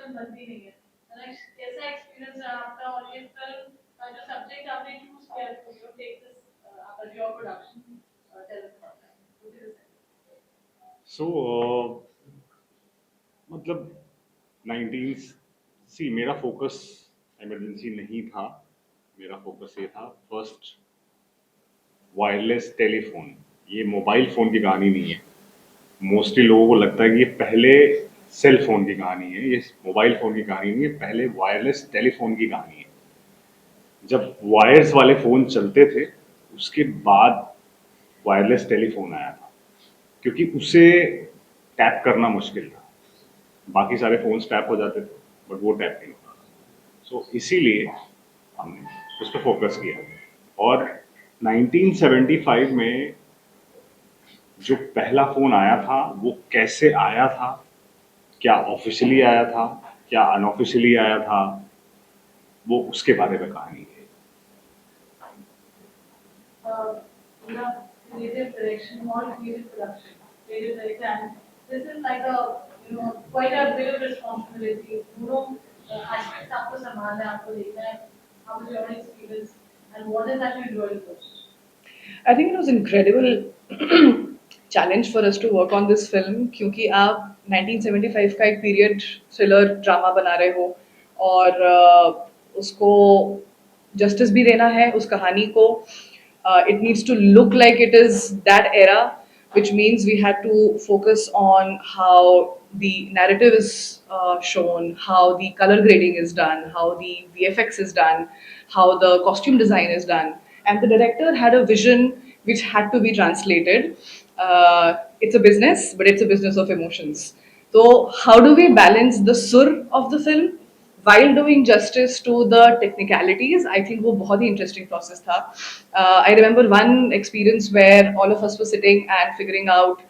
Film बनती नहीं है। कैसा एक्सपीरियंस रहा आपका और ये फिल्म का जो सब्जेक्ट आपने चूज किया to you take this as your production, tell us about that. What did you say? सो मतलब 19 सी मेरा फोकस इमरजेंसी नहीं था। मेरा फोकस ये था फर्स्ट वायरलेस टेलीफोन। ये मोबाइल फ़ोन की कहानी नहीं है। मोस्टली लोगों को लगता है कि ये पहले सेल फ़ोन की कहानी है, ये मोबाइल फ़ोन की कहानी नहीं है, पहले वायरलेस टेलीफोन की कहानी है। जब वायर्स वाले फ़ोन चलते थे उसके बाद वायरलेस टेलीफोन आया था, क्योंकि उसे टैप करना मुश्किल था। बाकी सारे फ़ोन्स टैप हो जाते थे बट वो टैप नहीं होता था। सो इसीलिए हमने उस पर फोकस किया। और 1975 में जो पहला फ़ोन आया था वो कैसे आया था, क्या ऑफिशियली आया था, क्या अनऑफिशियली आया था, वो उसके बारे में कहानी है। You have creative direction, more creative production, creative direction, and this is like a quite a big of responsibility. दोनों aspects आपको संभालना है, आपको देखना है. How was your experience, and what is that you enjoyed the most? I think it was incredible challenge for us to work on this film क्योंकि आप 1975 का एक पीरियड थ्रिलर ड्रामा बना रहे हो और उसको जस्टिस भी देना है उस कहानी को. It needs to look like it is that era, which means we had to focus on how the narrative is shown, how the color grading is done, how the VFX is done, how the costume design is done, and the director had a vision which had to be translated. It's a business, but it's a business of emotions. So, how do we balance the sur of the film while doing justice to the technicalities? I think वो बहुत ही interesting process था. I remember one experience where all of us were sitting and figuring out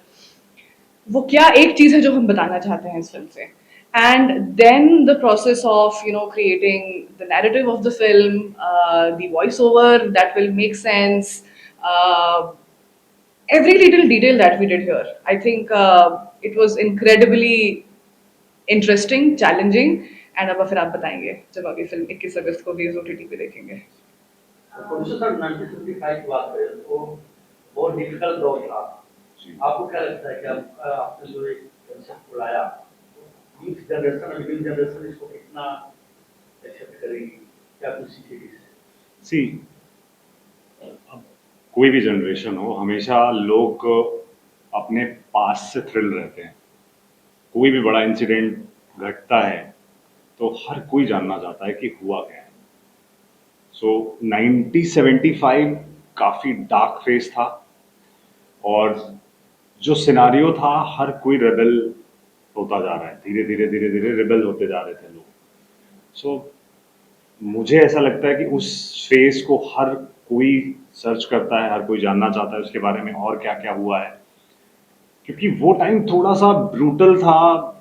वो क्या एक चीज़ है जो हम बताना चाहते हैं इस फिल्म से. And then the process of creating the narrative of the film, the voiceover that will make sense, uh, every little detail that we did here. I think it was incredibly interesting challenging. And अब फिर आप बताएंगे जब आगे film 21 अगस्त को release OTT पे देखेंगे. Producer sir 1975 की बात करें तो बहुत डिफिकल्ट दौर था. आपको क्या लगता है कि आपने जो एक कंसेप्ट लाया, यूथ जनरेशन और न्यू जनरेशन इसको कितना एक्सेप्ट करेगी, क्या कुछ सीखेगी? सी अब कोई भी जनरेशन हो, हमेशा लोग अपने पास से थ्रिल रहते हैं. कोई भी बड़ा इंसिडेंट घटता है तो हर कोई जानना चाहता है कि हुआ क्या है. सो 1975 काफ़ी डार्क फेज था और जो सिनारियो था हर कोई रेबल होता जा रहा है, धीरे धीरे धीरे धीरे रेबल होते जा रहे थे लोग. सो मुझे ऐसा लगता है कि उस फेज को हर कोई सर्च करता है, हर कोई जानना चाहता है उसके बारे में और क्या क्या हुआ है, क्योंकि वो टाइम थोड़ा सा ब्रूटल था.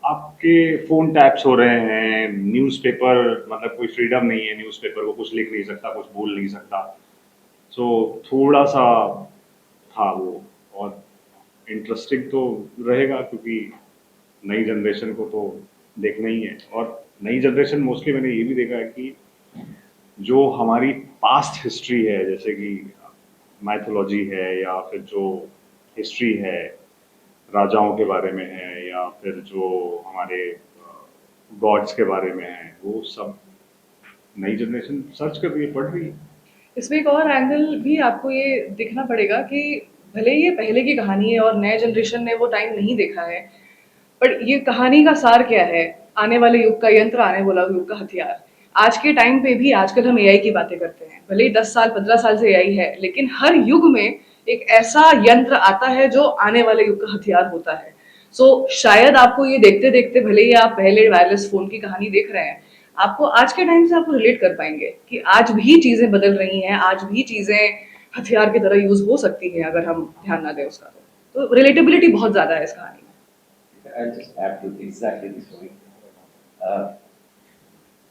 आपके फोन टैप्स हो रहे हैं, न्यूज़पेपर मतलब कोई फ्रीडम नहीं है, न्यूज़पेपर को कुछ लिख नहीं सकता, कुछ बोल नहीं सकता. सो थोड़ा सा था वो. और इंटरेस्टिंग तो रहेगा क्योंकि नई जनरेशन को तो देखना ही है. और नई जनरेशन मोस्टली मैंने ये भी देखा है कि जो हमारी पास्ट हिस्ट्री है, जैसे कि माइथोलॉजी है या फिर जो हिस्ट्री है राजाओं के बारे में है या फिर जो हमारे गॉड्स के बारे में है, वो सब नई जनरेशन सर्च कर रही है, पढ़ रही है. इसमें एक और एंगल भी आपको ये दिखना पड़ेगा कि भले ये पहले की कहानी है और नए जनरेशन ने वो टाइम नहीं देखा है, बट ये कहानी का सार क्या है? आने वाले युग का यंत्र, आने वाला युग का हथियार. आज के टाइम पे भी आजकल हम एआई की बातें करते हैं, भले ही 10 साल 15 साल से एआई है, लेकिन हर युग में एक ऐसा यंत्र आता है जो आने वाले युग का हथियार होता है. सो शायद आपको ये देखते देखते, भले ही आप पहले वायरलेस फोन की कहानी देख रहे हैं, आपको आज के टाइम से आपको रिलेट कर पाएंगे कि आज भी चीजें बदल रही हैं, आज भी चीजें हथियार की तरह यूज हो सकती हैं अगर हम ध्यान ना दें उसका. तो रिलेटेबिलिटी बहुत ज्यादा है इस कहानी में. I'll just add to exactly this point.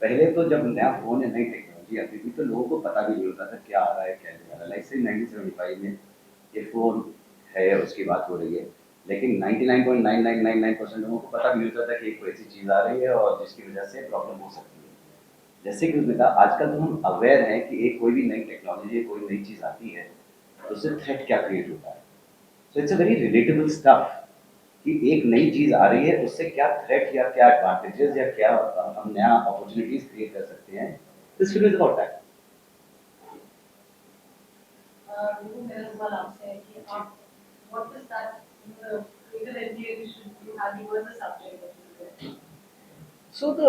पहले तो जब नया फोन या नई टेक्नोलॉजी आती थी तो लोगों को पता भी नहीं होता था क्या आ रहा है क्या नहीं आ रहा है. लाइक से 1975 में ये फोन है, उसकी बात हो रही है, लेकिन 99.9999% लोगों को पता भी नहीं होता था कि एक कोई ऐसी चीज़ आ रही है और जिसकी वजह से प्रॉब्लम हो सकती है। जैसे कि उसने कहा, आजकल तो हम अवेयर हैं कि एक कोई भी नई टेक्नोलॉजी, कोई नई चीज़ आती है तो उससे थ्रेट क्या क्रिएट होता है। So it's a very relatable stuff कि एक नई चीज़ आ रही है, उससे क्या थ्रेट या क्या एडवांटेजेस या क्या हम नया अपॉर्चुनिटीज क्रिएट कर सकते हैं। This film is about that. देखो मेरा सवाल आपसे है कि आप what is that creative idea you should you have given the subject that you so the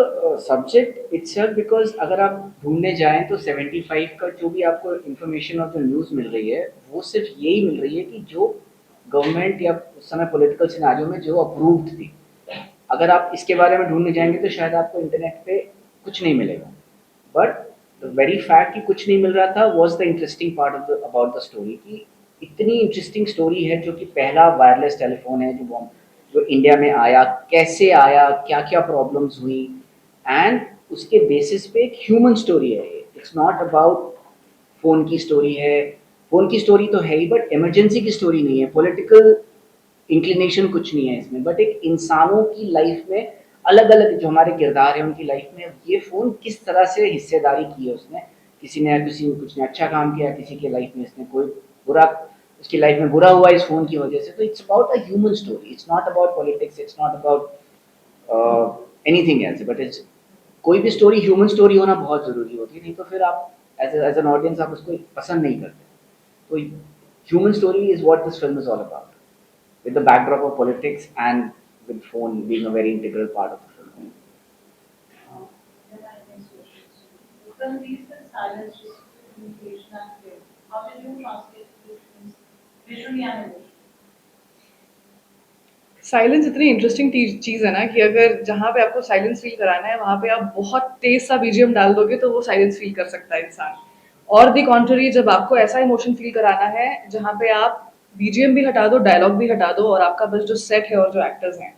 subject itself, because अगर आप ढूंढने जाएं तो 75 का जो भी आपको इन्फॉर्मेशन और जो न्यूज़ मिल रही है वो सिर्फ यही मिल रही है कि जो गवर्नमेंट या उस समय पॉलिटिकल सिनारियो में जो अप्रूव्ड थी। अगर आप इसके बारे में ढूंढने जाएंगे तो शायद आपको इंटरनेट पे कुछ नहीं मिलेगा, बट द वेरी फैक्ट कि कुछ नहीं मिल रहा था was the interesting part of the about the story. कि इतनी इंटरेस्टिंग स्टोरी है, जो कि पहला वायरलेस टेलीफोन है जो इंडिया में आया, कैसे आया, क्या क्या प्रॉब्लम्स हुई, एंड उसके बेसिस पे एक ह्यूमन स्टोरी है। इट्स नॉट अबाउट फ़ोन की स्टोरी है, फ़ोन की स्टोरी तो है ही, बट इमरजेंसी की स्टोरी नहीं है, पॉलिटिकल इंक्लिनेशन कुछ नहीं है इसमें, बट एक इंसानों की लाइफ में अलग अलग जो हमारे किरदार हैं उनकी लाइफ में ये फ़ोन किस तरह से हिस्सेदारी की है उसने। किसी ने कुछ ने अच्छा काम किया, किसी की लाइफ में इसने कोई बुरा, उसकी लाइफ में बुरा हुआ इस फ़ोन की वजह से। तो it's about a human story, it's not about politics, it's not about anything else, but it's कोई भी स्टोरी ह्यूमन स्टोरी होना बहुत ज़रूरी होती है, नहीं तो फिर आप एज एन ऑडियंस आप उसको पसंद नहीं करते। तो human story is what this film is all about, with the backdrop of politics and with phone being a very integral part of the film. from these the silence communication and fear. How did you translate these things visually and emotionally? Silence इतनी interesting चीज़ है ना कि अगर जहाँ पे आपको silence feel कराना है वहाँ पे आप बहुत तेज सा बीजीएम डाल दोगे तो वो साइलेंस फील कर सकता है इंसान। और दी कॉन्ट्ररी, जब आपको ऐसा इमोशन फील कराना है जहाँ पे आप बीजीएम भी हटा दो, डायलॉग भी हटा दो और आपका बस जो सेट है और जो एक्टर्स हैं,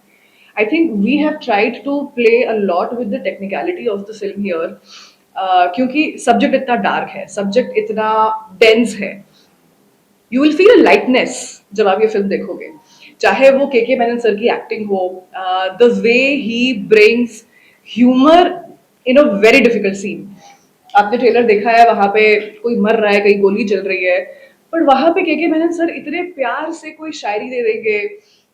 I think we have tried to play a lot with the technicality of the film here, क्योंकि सब्जेक्ट इतना डार्क है, सब्जेक्ट इतना डेंस है। You will feel a lightness जब आप ये फिल्म देखोगे, चाहे वो के मेनन सर की एक्टिंग हो, the way he brings humour in a very difficult scene. आपने ट्रेलर देखा है, वहां पे कोई मर रहा है, कहीं गोली चल रही है, पर वहां पे के मेनन सर इतने प्यार से कोई शायरी दे देंगे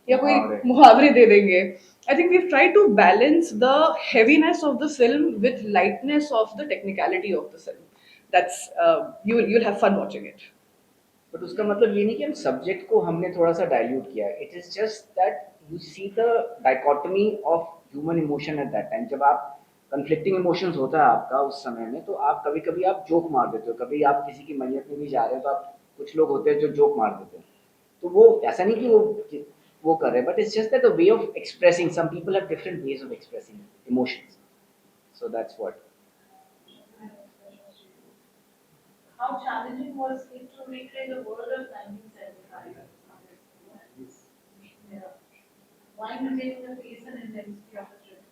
या कोई मुहावरे दे देंगे। I think we try to balance the heaviness of the film with lightness of the technicality of the film. That's you'll have fun watching it. But उसका मतलब ये नहीं कि हम सब्जेक्ट को हमने थोड़ा सा डाइल्यूट किया है। It is just that you see the dichotomy of human emotion at that time. जब आप कन्फ्लिक्टिंग इमोशंस होता है आपका उस समय में, तो आप कभी कभी आप जोक मार देते हो, कभी आप किसी की मैयत में भी जा रहे हो तो आप, कुछ लोग होते हैं जो जोक मार देते हैं। तो वो ऐसा नहीं कि वो कर रहे हैं, but it's just that the way of expressing, some people have different ways of expressing emotions, so that's what. How challenging was it to recreate the world of 1975? Yeah. While maintaining the pace and intensity of the trip.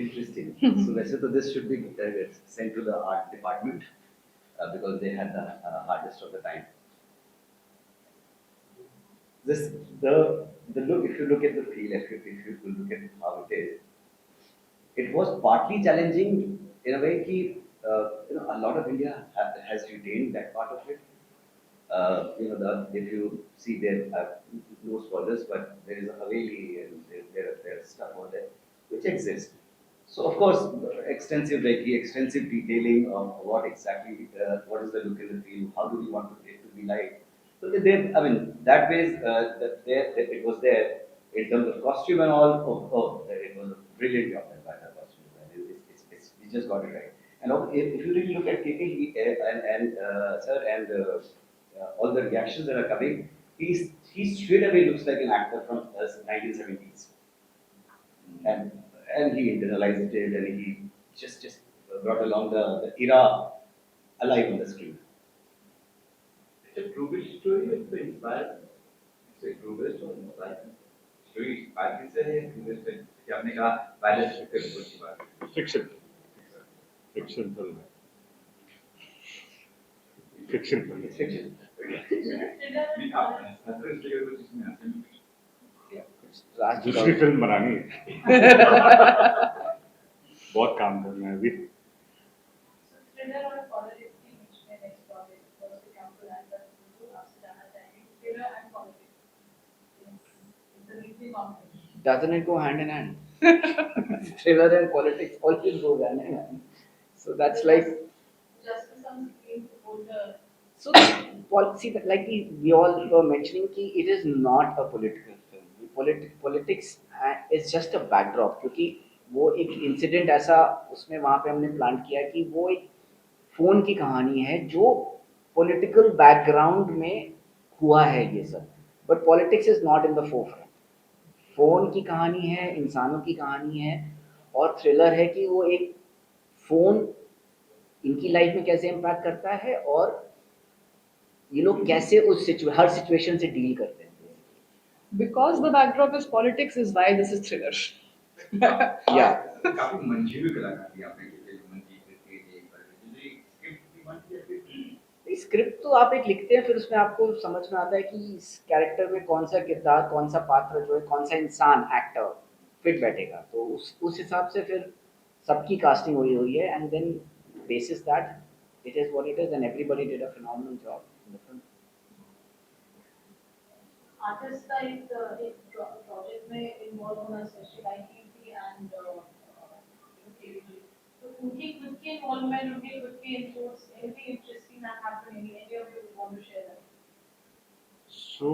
Interesting. So वैसे तो this should be sent to the art department because they had the hardest of the time. This the look, if you look at the feel, if you look at how it is, it was partly challenging in a way कि a lot of India has retained that part of it. If you see there, no spoilers, but there is a Haveli and there is stuff over there which exists. So of course, extensive Reiki, extensive detailing of what exactly, what is the look and the feel, how do we want it to be like. So I mean, that ways that it was there in terms of costume and all. It was a brilliant job done by the costume designer. We just got it right. And if you really look at KK and sir and all the reactions that are coming, he straight away looks like an actor from 1970s, and he internalized it and he just brought along the era alive on the screen. It's a true-based story. It's been inspired. It's a true-based or inspired story. Inspired से है true-based है। कि आपने कहा virus fiction की बात। Fiction fiction film है, fiction film It's fiction. Thriller नहीं आप हंसते इसलिए कुछ इसमें हंसे नहीं राज दूसरी फिल्म बनानी है बहुत काम करना है अभी So thriller और politics के बीच में next project first example है that तो आपसे जानना चाहेंगे thriller and politics it's an easy combination. doesn't it go hand in hand? Thriller and politics always go hand in hand. So that's like Justice on screen to hold the so policy like we all were mentioning कि it is not a political film. Politics is just a backdrop क्योंकि वो एक incident ऐसा उसमें वहाँ पे हमने plan किया कि वो एक फोन की कहानी है जो पॉलिटिकल बैकग्राउंड में हुआ है ये सब but politics is not in the forefront phone की कहानी है इंसानों की कहानी है और थ्रिलर है कि वो एक फोन इनकी लाइफ में कैसे इम्पैक्ट करता है और ये लोग कैसे उस हर सिचुएशन से डील करते हैं Because the backdrop is politics is why this is thriller. या काफी मंझिल कलाकारी आपने की थी मंजीत के एक बार स्क्रिप्ट भी बन गया फिर स्क्रिप्ट तो आप एक लिखते हैं फिर उसमें आपको समझ में आता है कि इस कैरेक्टर में कौन सा किरदार कौन सा पात्र जो है कौन सा इंसान एक्टर फिट बैठेगा तो उस हिसाब से फिर सबकी कास्टिंग हुई है and then basis that it is what it is and everybody did a phenomenal job in the film artist का एक प्रोजेक्ट में इन्वॉल्व होना specially like Kirti and KVG तो उनकी खुद की इन्वॉल्वमेंट उनके खुद के inputs anything interesting that happened any of you want to share that so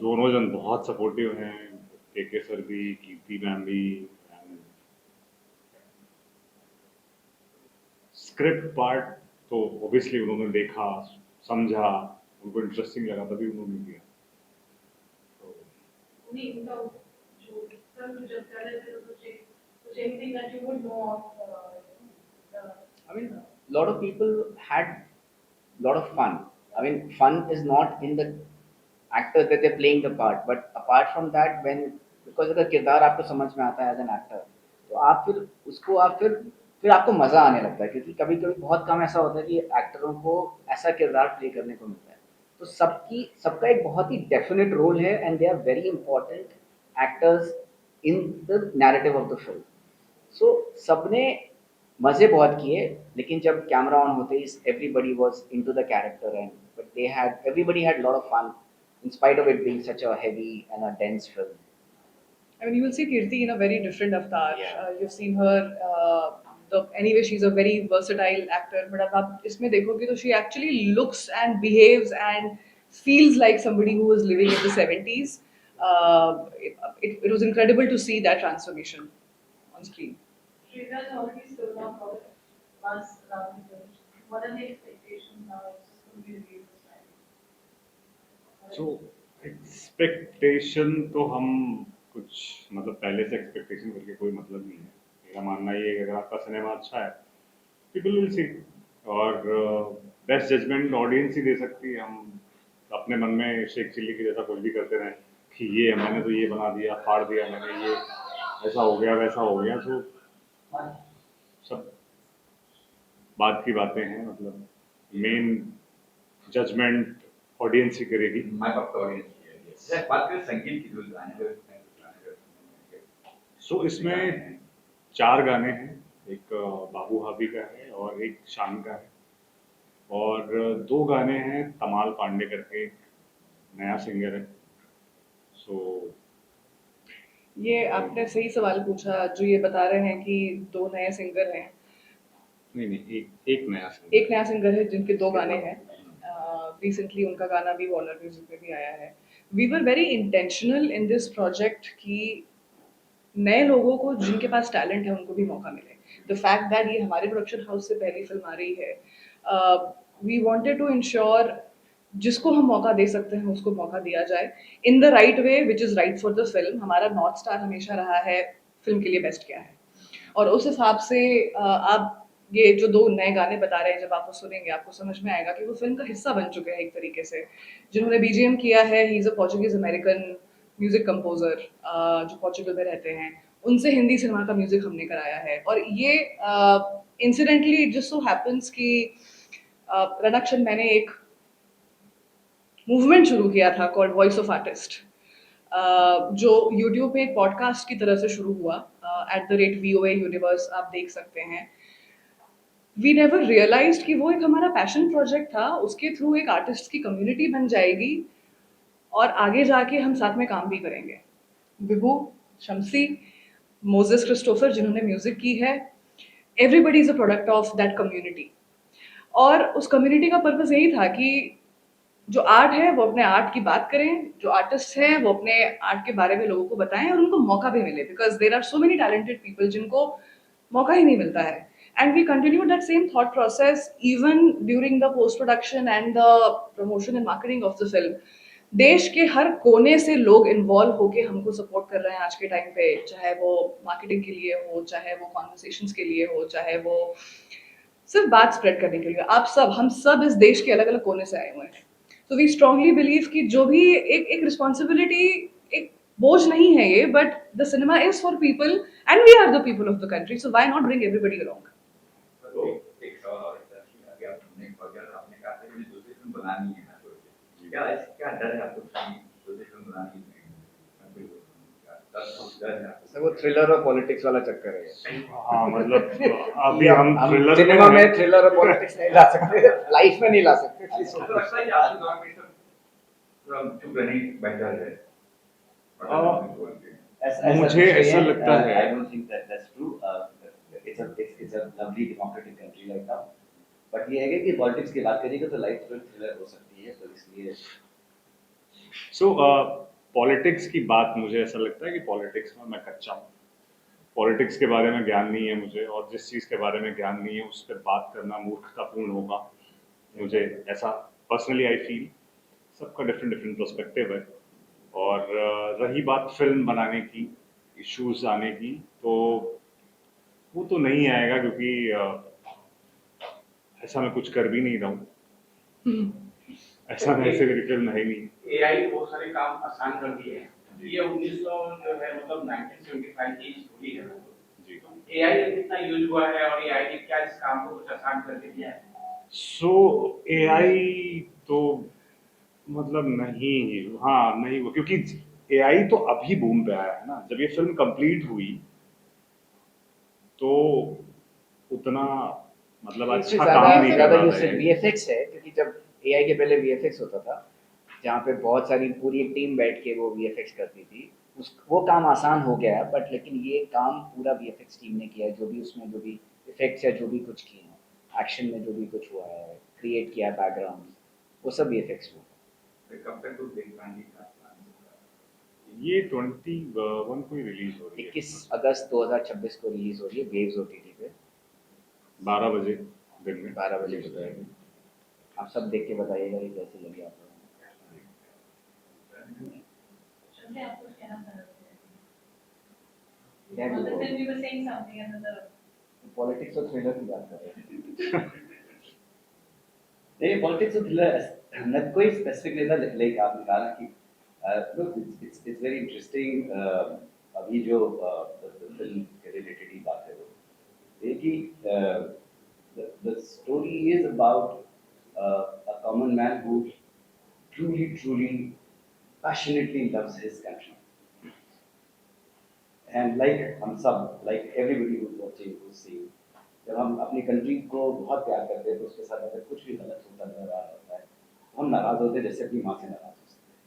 दोनों जन बहुत सपोर्टिव हैं के सर भी कीर्ति मैम भी स्क्रिप्ट पार्ट तो ऑब्वियसली उन्होंने देखा समझा उनको इंटरेस्टिंग लगा तभी उन्होंने किया नहीं उनका जो फिल्म जब कर रहे थे तो कुछ anything that you would know of I mean, a lot of people had a lot of fun. I mean, fun is not in the actors that they're playing the part, but apart from that, because अगर किरदार आपको समझ में आता है as an actor, तो आप फिर उसको आप फिर आपको मजा आने लगता है क्योंकि कभी कभी बहुत कम ऐसा होता है कि एक्टरों को ऐसा किरदार प्ले करने को मिलता है तो सबका एक बहुत ही डेफिनेट रोल है and they are very important actors in the narrative of the film so सबने मजे बहुत किए लेकिन जब कैमरा ऑन होते ही everybody was into the character and but everybody had lot of fun in spite of it being such a heavy and a dense film. I mean, you will see Kirti in a very different avatar. Yeah. You've seen her. Anyway, she's a very versatile actor. But अब आप इसमें देखोगे तो she actually looks and behaves and feels like somebody who was living in the 70s. It was incredible to see that transformation on screen. Sridhar's already stood up for once around the film. What are the expectations now? It's just going to be released this Friday. So expectation तो हम कुछ मतलब पहले से expectation करके कोई मतलब नहीं है मेरा मानना ये है कि अगर आपका सिनेमा अच्छा है पीपल विल सी और बेस्ट जजमेंट ऑडियंस ही दे सकती है हम अपने मन में शेख चिल्ली की जैसा कुछ भी करते रहें कि ये मैंने तो ये बना दिया फाड़ दिया मैंने ये ऐसा हो गया वैसा हो गया तो सब बात की बातें हैं मतलब मेन जजमेंट ऑडियंस ही करेगी हमारे पास ऑडियंस की है सर बात करें संगीत की जो गाने सो इसमें 4 गाने हैं एक बाबू हाबी का है और एक शान का है और 2 गाने हैं तमाल पांडे करके एक नया सिंगर है सो ये आपने सही सवाल पूछा जो ये बता रहे हैं कि 2 नए सिंगर हैं नहीं एक नया सिंगर एक नया सिंगर है जिनके 2 गाने हैं रिसेंटली उनका गाना भी वार्नर म्यूजिक में भी आया है we were very intentional in this project कि नए लोगों को जिनके पास टैलेंट है उनको भी मौका मिले द फैक्ट दैट ये हमारे प्रोडक्शन हाउस से पहली फिल्म आ रही है वी वांटेड टू इंश्योर जिसको हम मौका दे सकते हैं उसको मौका दिया जाए in the right way which is right for the film हमारा नॉर्थ स्टार हमेशा रहा है फिल्म के लिए बेस्ट क्या है और उस हिसाब से आप ये जो 2 नए गाने बता रहे हैं जब आप वो सुनेंगे आपको समझ में आएगा कि वो फिल्म का हिस्सा बन चुके हैं एक तरीके से जिन्होंने बीजीएम किया है he is a Portuguese American music composer जो पोर्चुगल में रहते हैं उनसे हिंदी सिनेमा का म्यूजिक हमने कराया है और ये इंसिडेंटली जस्ट सो हैपेंस कि रणक्षण मैंने एक मूवमेंट शुरू किया था कॉल्ड वॉइस ऑफ आर्टिस्ट, जो यूट्यूब पे एक पॉडकास्ट की तरह से शुरू हुआ @VOA यूनिवर्स, आप देख सकते हैं। वी नेवर रियलाइज्ड कि वो एक हमारा पैशन प्रोजेक्ट था, उसके थ्रू एक आर्टिस्ट की कम्युनिटी बन जाएगी और आगे जाके हम साथ में काम भी करेंगे। विभू, शम्सी, मोजेस क्रिस्टोफर जिन्होंने म्यूजिक की है, everybody is a product of that community. और उस कम्युनिटी का पर्पस यही था कि जो आर्ट है वो अपने आर्ट की बात करें, जो आर्टिस्ट हैं वो अपने आर्ट के बारे में लोगों को बताएं और उनको मौका भी मिले, because there are so many talented people जिनको मौका ही नहीं मिलता है। And we continue that same thought process even during the post production and the promotion and marketing of the film. देश के हर कोने से लोग इन्वॉल्व होके हमको सपोर्ट कर रहे हैं आज के टाइम पे, चाहे वो मार्केटिंग के लिए हो, चाहे वो कॉन्वर्सेशंस के लिए हो, चाहे वो सिर्फ बात स्प्रेड करने के लिए। आप सब, हम सब इस देश के अलग अलग कोने से आए हुए हैं। तो वी स्ट्रांगली बिलीव कि जो भी एक एक रिस्पॉन्सिबिलिटी, एक बोझ नहीं है ये, but the cinema is for people and we are the people of the country, so why not bring everybody along. एक सवाल और है सर, कि अभी आपने अगर आपने कहा था कि मुझे दूसरी फिल्म बनानी है ना, तो क्या डर है आपको कि दूसरी फिल्म बनानी है? डर है आपको? सर वो थ्रिलर और पॉलिटिक्स वाला चक्कर है। हाँ मतलब अभी हम थ्रिलर सिनेमा में थ्रिलर और पॉलिटिक्स नहीं ला सकते, लाइफ में नहीं ला सकते। आपको लगता है कि आज के दौर में सब चुप रहने बेहतर है? मुझे ऐसा लगता है- I don't think that that's true. It's a lovely democratic country right now. But ये है कि पॉलिटिक्स की बात करेंगे तो लाइफ थ्रिलर हो सकती है, तो इसलिए सो पॉलिटिक्स की बात, मुझे ऐसा लगता है कि पॉलिटिक्स में मैं कच्चा हूँ। पॉलिटिक्स के बारे में ज्ञान नहीं है मुझे, और जिस चीज़ के बारे में ज्ञान नहीं है उस पर बात करना मूर्खतापूर्ण होगा। मुझे ऐसा पर्सनली आई फील, सबका डिफरेंट डिफरेंट पर्सपेक्टिव है। और रही बात फिल्म बनाने की, इश्यूज आने की, तो वो तो नहीं आएगा, क्योंकि ऐसा मैं कुछ कर भी नहीं रहा हूँ। ऐसा ऐसे मेरी फिल्म है ही नहीं। एआई बहुत सारे काम आसान कर दिए हैं। ये 1900 जो है मतलब 1975 की स्टोरी है। जी एआई का कितना यूज हुआ है और एआई ने क्या इस काम को कुछ आसान कर दिया है? सो एआई तो मतलब नहीं, हाँ नहीं वो, क्योंकि एआई तो अभी बूम पे आया है ना। जब ये फिल्म कंप्लीट हुई तो उतना मतलब अच्छा काम नहीं कर ज्यादा रहा यूज था सिर्फ AI। वीएफएक्स है, क्योंकि जब एआई के पहले वीएफएक्स होता था, जहाँ पे बहुत सारी पूरी एक टीम बैठ के वो वीएफएक्स करती थी, वो काम आसान हो गया है। बट लेकिन ये काम पूरा वीएफएक्स टीम ने किया है, जो भी उसमें जो भी इफेक्ट्स या जो भी कुछ किए हैं, एक्शन में जो भी कुछ हुआ है, क्रिएट किया है बैकग्राउंड, वो सब वीएफएक्स हुआ। कब तक तो देख पाएंगे? ये 21 को ही रिलीज हो रही है, 21 अगस्त 2026 को रिलीज हो रही है वेव्स ओटीटी पे, 12 बजे दिन में। 12 बजे बताएगी। आप सब देख के बताइएगा ये कैसी लगी आप लोगों Shouldn't I have to scan up Yeah, on you the will. film you were saying something and the को। पॉलिटिक्स और थ्रिलर की बात कर रहे हैं। नहीं, पॉलिटिक्स और थ्रिलर न कोई स्पेसिफिक नहीं था। लाइक आपने कहा ना कि look, it's very interesting। अभी जो फिल्म के रिलेटेड ही बात है, वो ये कि the story is about a common man who truly passionately loves his country, and like हम सब, like everybody who's watching, who's seeing, जब हम अपनी कंट्री को बहुत प्यार करते हैं तो उसके साथ अगर कुछ भी गलत होता नजर आ रहा होता है, हम नाराज होते हैं जैसे अपनी माँ से नाराज हो सकते हैं।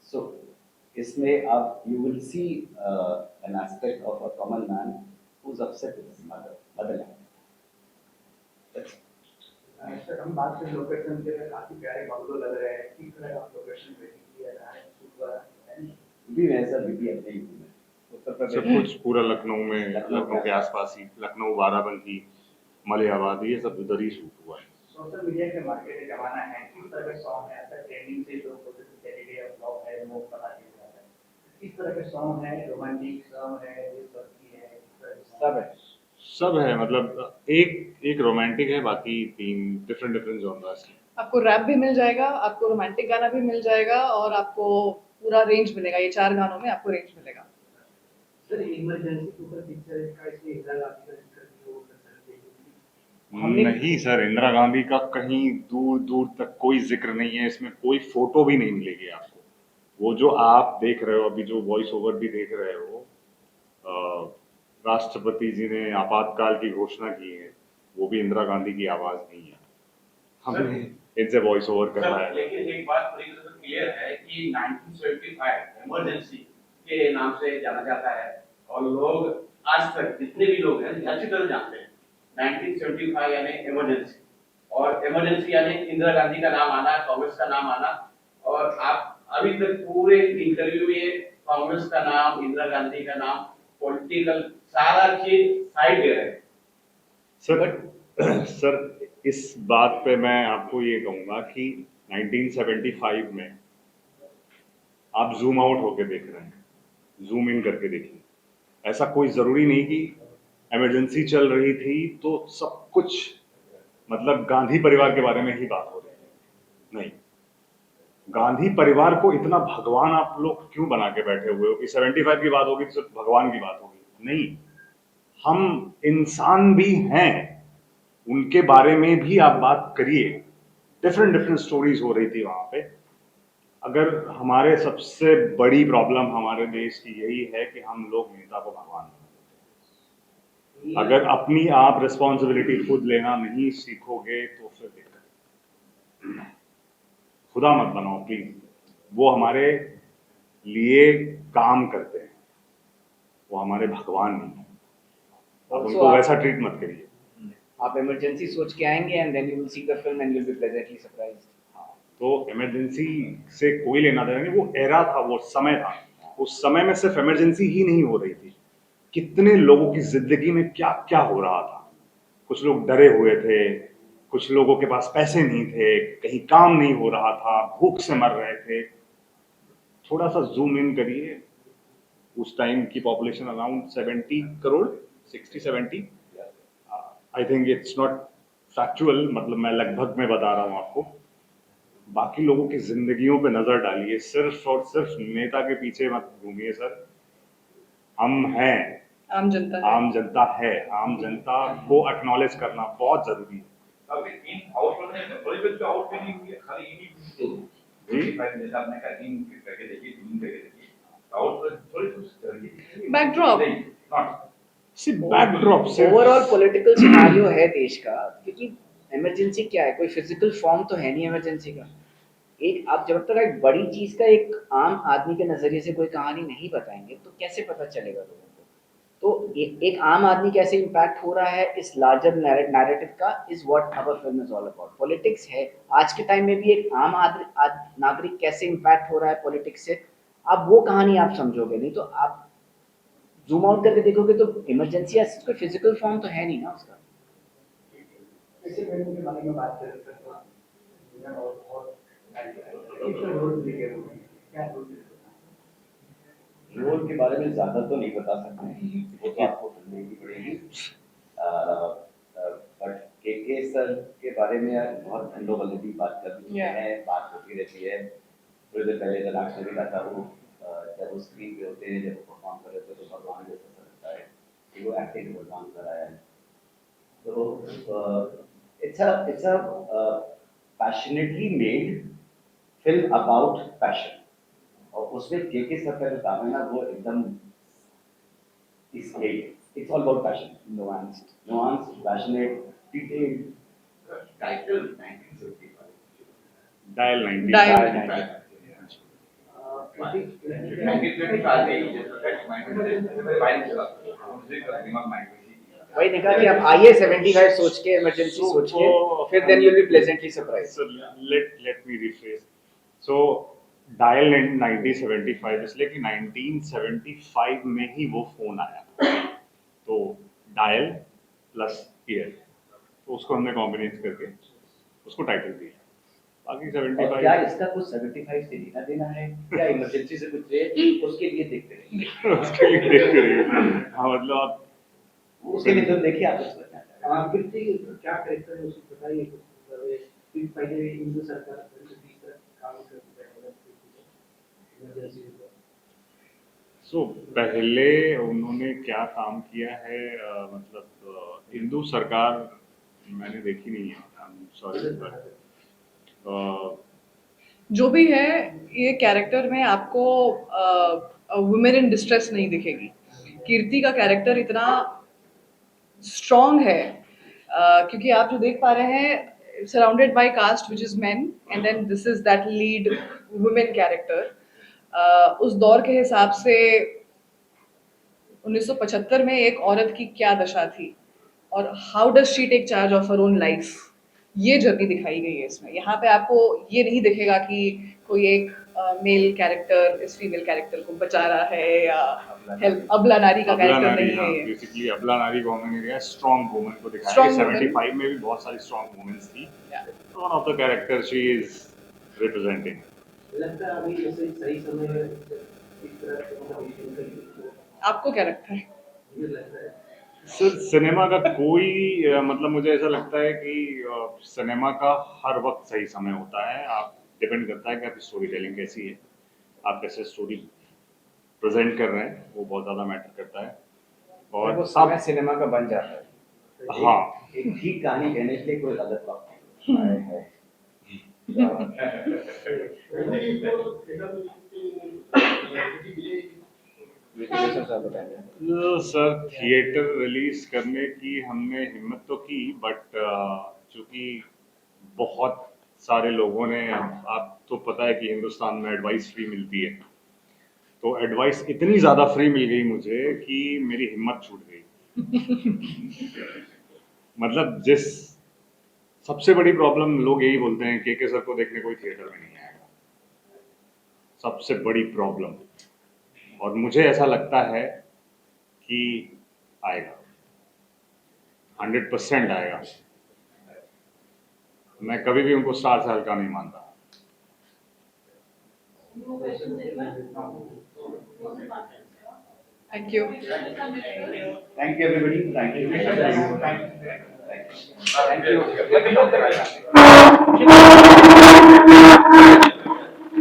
सो इसमें आप you will see an aspect of a common man who is upset with his motherland. Sir हम बात करें लोकेशन के, काफी प्यारे बंगलो लग रहे हैं, किस तरह का लोकेशन पे किया जा रहा है, शूट हुआ है? भी वैसा भी अपने यूपी में उत्तर सब प्रदेश कुछ पूरा लखनऊ में, लखनऊ के आसपास ही, लखनऊ, बाराबंकी, मलियाबाद, ये सब उधर ही शूट हुआ है। सोशल मीडिया के मार्केट का जमाना है, किस तरह के सॉन्ग है, ऐसा ट्रेंडिंग से लोग बोलते हैं चैरिटी या ब्लॉग है, वो पता चल जाता है। किस तरह के सॉन्ग है, रोमांटिक सॉन्ग है, देशभक्ति है, किस तरह के सब है। सब है, मतलब एक रोमांटिक है, बाकी 3 डिफरेंट जॉनर्स हैं। आपको रैप भी मिल जाएगा, आपको रोमांटिक गाना भी मिल जाएगा, और आपको पूरा रेंज मिलेगा। ये 4 गानों में आपको रेंज मिलेगा। सर इमरजेंसी के ऊपर पिक्चर का इसलिए इतना आपका जिक्र किया वो कर सकते हैं हमने- नहीं सर, इंदिरा गांधी का कहीं दूर दूर तक कोई जिक्र नहीं है, इसमें कोई फोटो भी नहीं मिलेगी आपको। वो जो आप देख रहे हो अभी, जो वॉइस ओवर भी देख रहे हो, राष्ट्रपति जी ने आपातकाल की घोषणा की है, वो भी इंदिरा गांधी की आवाज नहीं है, हमने इनसे वॉइस ओवर करवाया सर, है। लेकिन एक बात पूरी तरह से क्लियर है कि 1975 इमरजेंसी के नाम से जाना जाता है और लोग आज तक जितने भी लोग हैं अच्छी तरह जानते हैं 1975 यानी इमरजेंसी, और इमरजेंसी यानी इंदिरा गांधी का नाम आना, कांग्रेस का नाम आना। और आप अभी तक पूरे इंटरव्यू में कांग्रेस का नाम, इंदिरा गांधी का नाम, पॉलिटिकल सारा चीज साइड दे रहे हैं। सर इस बात पे मैं आपको ये कहूंगा कि 1975 में आप जूम आउट होके देख रहे हैं, जूम इन करके देखिए। ऐसा कोई जरूरी नहीं कि इमरजेंसी चल रही थी तो सब कुछ मतलब गांधी परिवार के बारे में ही बात हो रही है। नहीं, गांधी परिवार को इतना भगवान आप लोग क्यों बना के बैठे हुए हो कि 75 की बात होगी तो सिर्फ भगवान की बात होगी? नहीं, हम इंसान भी हैं, उनके बारे में भी आप बात करिए। डिफरेंट डिफरेंट स्टोरीज हो रही थी वहां पे। अगर हमारे सबसे बड़ी प्रॉब्लम हमारे देश की यही है कि हम लोग नेता को भगवान बनाते हैं। अगर अपनी आप रिस्पॉन्सिबिलिटी खुद लेना नहीं सीखोगे तो फिर दिक्कत है। खुदा मत बनाओ प्लीज, वो हमारे लिए काम करते हैं, वो हमारे भगवान नहीं है। आप Also, उनको वैसा ट्रीट मत करिए। आप इमरजेंसी सोच के आएंगे and then you will see the film and you will be pleasantly surprised. तो इमरजेंसी से कोई लेना देना नहीं, वो एरा था, वो समय था। उस समय में सिर्फ इमरजेंसी ही नहीं हो रही थी, कितने लोगों की जिंदगी में क्या क्या हो रहा था। कुछ लोग डरे हुए थे, कुछ लोगों के पास पैसे नहीं थे, कहीं काम नहीं हो रहा था, भूख से मर रहे थे। थोड़ा सा जूम इन करिए, उस टाइम की population around 70 crore, 60-70। I think it's not factual, मतलब मैं लगभग में बता रहा हूँ आपको। बाकी लोगों की जिंदगियों पे नजर डालिए, सिर्फ और सिर्फ नेता के पीछे मत घूमिए सर। हम हैं, आम जनता है। आम जनता है, आम जनता को एक्नॉलेज करना बहुत जरूरी है। अभी इन आउट में बड़ी बड़ी आउट में नहीं हुई है, खाली इन्हीं जी। भाई जैसा आपने कहा इन करके देखिए, इन करके देखिए आउट में थोड़ी कुछ करिए। Backdrop. नॉट सिर्फ बैकड्रॉप से ओवरऑल पॉलिटिकल सिनेरियो है देश का, क्योंकि इमरजेंसी क्या है, कोई फिजिकल फॉर्म तो है नहीं इमरजेंसी का। एक आप जब तक एक बड़ी चीज का एक आम आदमी के नजरिए से कोई कहानी नहीं बताएंगे तो कैसे पता चलेगा लोगों को। तो एक आम आदमी कैसे इम्पैक्ट हो रहा है इस लार्जर नैरेटिव का, is what our film is all about. Politics है, आज के टाइम में भी एक आम नागरिक कैसे इम्पैक्ट हो रहा है पॉलिटिक्स से, आप वो कहानी आप समझोगे। नहीं तो आप जूम आउट करके देखोगे तो इमरजेंसी ऐसा कोई फिजिकल फॉर्म तो है नहीं ना उसका। इसी फिल्म के बारे में बात करें सर, तो मैं बहुत कितना रोल प्ले किया उन्होंने, क्या रोल प्ले किया? रोल के बारे में ज्यादा तो नहीं बता सकते, वो तो आपको फिल्म देखनी पड़ेगी। बट के सर के बारे में बहुत नोबलिटी बात कर चुके हैं, बात होती रहती है। थोड़ी देर पहले जब आपने भी कहा था, वो जब वो स्क्रीन पे होते हैं, जब वो परफॉर्म कर रहे थे तो भगवान जैसा लगता है कि वो एक्टिंग भगवान कर रहा है। तो it's a passionately made film about passion, और उसमें के सर का जो काम है ना वो एकदम it's all about passion, nuanced, passionate, detailed. Title 1975 dial 90। Dial 90 1925 में ही जैसा दैट माइंड फाइल चला मुझे का दिमाग माइंड में वही देखा कि आप आइए 75 सोच के, इमरजेंसी सोच के, फिर then you will be pleasantly surprised. So let me rephrase. So dial 1975 इसलिए कि 1975 में ही वो फोन आया, तो डायल प्लस ईयर, तो उसको हमने कॉम्बिनेट करके उसको टाइटल दिया। बाकी और क्या 75 इसका कुछ 75 से लेना देना है, क्या इमरजेंसी से कुछ है, उसके लिए देखते रहिए। उसके लिए देखते रहिए। हाँ, मतलब आप उसके लिए तो देखिए आप उसको क्या चाहते हैं। कीर्ति क्या कैरेक्टर है उसको बताइए कुछ। फिर पहले हिंदू सरकार काम करती है इमरजेंसी में। सो पहले उन्होंने क्या काम किया है, मतलब हिंदू सरकार मैंने देखी नहीं है, सॉरी बट जो भी है, ये कैरेक्टर में आपको वुमेन इन डिस्ट्रेस नहीं दिखेगी। कीर्ति का कैरेक्टर इतना स्ट्रॉन्ग है क्योंकि आप जो देख पा रहे हैं, surrounded by cast which is men, and then this is that lead women character. उस दौर के हिसाब से 1975 में एक औरत की क्या दशा थी और how does she take charge of her own life, ये जर्नी दिखाई गई है इसमें। यहाँ पे आपको ये नहीं दिखेगा कि कोई एक मेल कैरेक्टर इस फीमेल कैरेक्टर को बचा रहा है या हेल्प, अबला नारी का अबला कैरेक्टर नारी, नहीं हाँ, है ये। बेसिकली अबला नारी को हमने दिया स्ट्रॉन्ग वुमन को दिखाया Strong है। woman. 75 में भी बहुत सारी स्ट्रॉन्ग वुमेन्स थी, one of the character she is representing. लगता है अभी जैसे सही समय में इस तरह से मतलब आपको क्या लगता है? मुझे लगता है सर सिनेमा का कोई मतलब मुझे ऐसा लगता है कि सिनेमा का हर वक्त सही समय होता है। आप डिपेंड करता है कि आपकी स्टोरी टेलिंग कैसी है, आप कैसे स्टोरी प्रेजेंट कर रहे हैं, वो बहुत ज़्यादा मैटर करता है। और वो और समय सिनेमा का बन जाता है। हाँ, एक ठीक कहानी कहने के लिए कोई गलत वक्त नहीं है। सर थिएटर रिलीज करने की हमने हिम्मत तो की, बट चूंकि बहुत सारे लोगों ने, आप तो पता है कि हिंदुस्तान में एडवाइस फ्री मिलती है, तो एडवाइस इतनी ज़्यादा फ्री मिल गई मुझे कि मेरी हिम्मत छूट गई। मतलब जिस सबसे बड़ी प्रॉब्लम लोग यही बोलते हैं के सर को देखने कोई थिएटर में नहीं आएगा, सबसे बड़ी प्रॉब्लम। और मुझे ऐसा लगता है कि आएगा, 100% आएगा। मैं कभी भी उनको स्टार से हल्का नहीं मानता। No questions, anyone? Thank you. Thank you everybody. Thank you.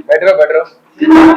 बैठ रहो